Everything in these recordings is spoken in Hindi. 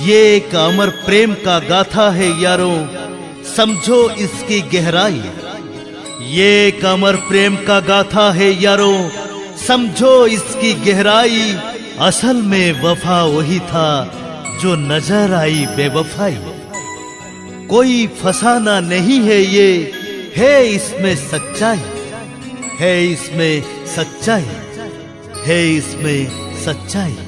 ये एक अमर प्रेम का गाथा है यारों, समझो इसकी गहराई। ये एक अमर प्रेम का गाथा है यारों, समझो इसकी गहराई। असल में वफा वही था जो नजर आई बेवफाई। कोई फसाना नहीं है ये, है इसमें सच्चाई, है इसमें सच्चाई, है इसमें सच्चाई।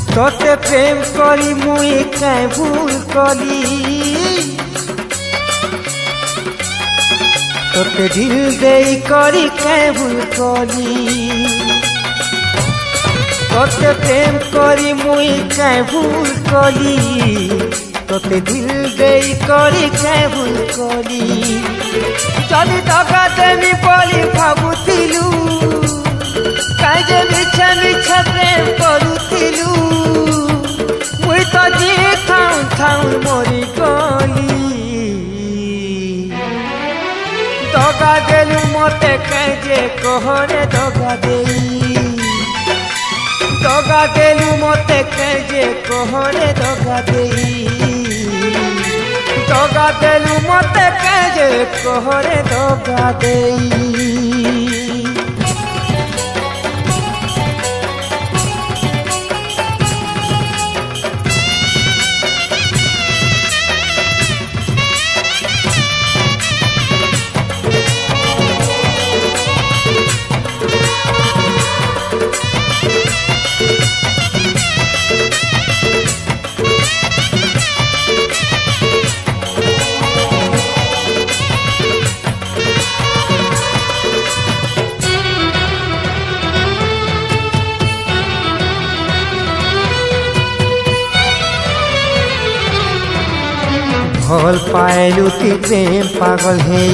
तोते प्रेम करी मुई काई भूल करी, तोते दिल देई करी काई भूल करी। तोते प्रेम करी मुई काई भूल करी, तोते दिल देई करी काई भूल करी। जदि दगा देमी बोली भाबुथिलु, काई जे मिछा मिछा प्रेम करुथिलु। मुई तो जी थाउं थाउं मरी गली, दगा देलु मते काई जे कहरे दगा देई। दगा देलु मते काई जे कहरे दगा देई। दगा देलु मते काई जे कहरे दगा देई। भल पायलु ती प्रेम पागल है,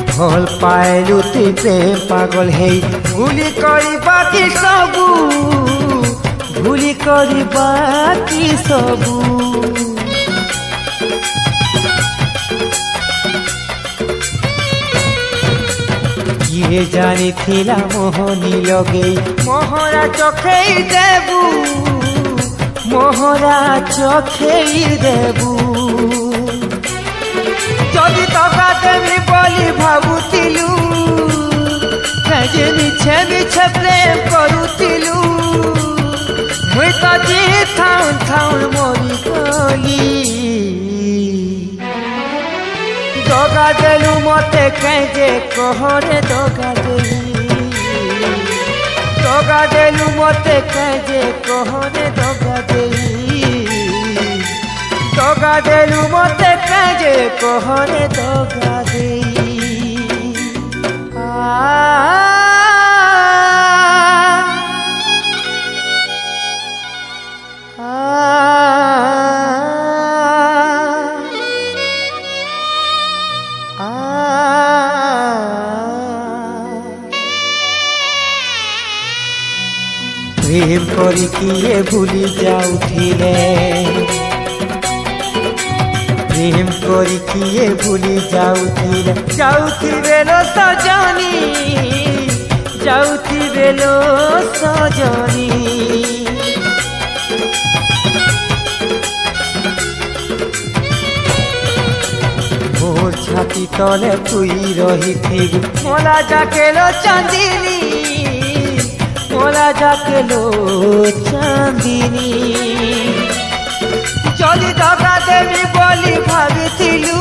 भल पायलु ती प्रेम पागल है। भूली करी बाकी सबू, भूली करी बाकी सबू। ये जानी थिला मोहनी लगे मोहरा चोखे देबू, मोहरा चोखेई देबू। जदि दगा देमी बोली भाबुथिलु, जे मिछे मिछे प्रेम करुथिलु। मुई तो जी थाउं थाउं मरी गली, दगा देलु मते काई जे कहरे दगा देई। दगा देलु मते काई जे कहरे दगा देई। दगा देलु मते काई जे कहरे दगा देई। प्रेम करी किए भूली जाउथिले, प्रेम करी किए भूली जाउथिले। जाउथिबे लो सजनी, जाउथिबे लो सजनी। छाती तले तुई रही मोला जाके लो चांदिनी मोला जाके लो चांदिनी चली दगा देवी बोली भाविथिलु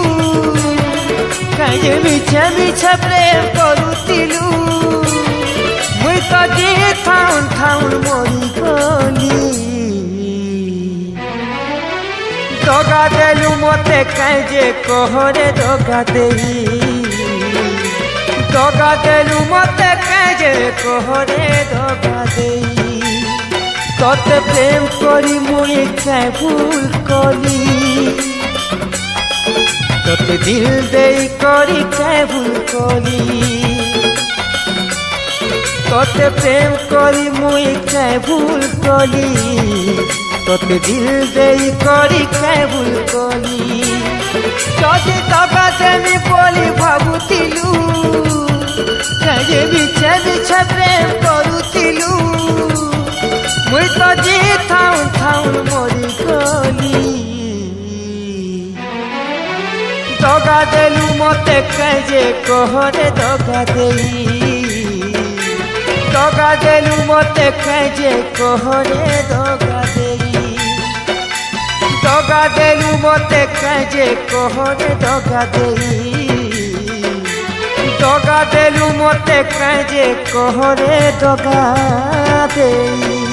कहीं मिछे मिछे प्रेम करुथिलु मुई तो जी थाउन थाउन मोरी गली दगा देलु मते कहीं जे कहरे दगा देई दगा देलु मते कहीं जे कहरे दगा देई तोते प्रेम करी मुई कहीं भूल कली तोते दिल दे करी कहीं भूल कली तोते प्रेम करी मुई कहीं भूल कली तोते दिल दे करी कहीं भूल कली जदि दगा देवी बोली भाबुथिलु कहीं मिछे मिछे प्रेम करुथिलु मुई तो जी थाउन थाउन मोरी गली दगा देलु मते कहीं जे कहरे दगा देई दगा देलु मते कहीं जे कहरे दगा देई दगा देलु मते कहीं जे कहरे दगा देई दगा देलु मते कहीं जे कहरे दगा देई।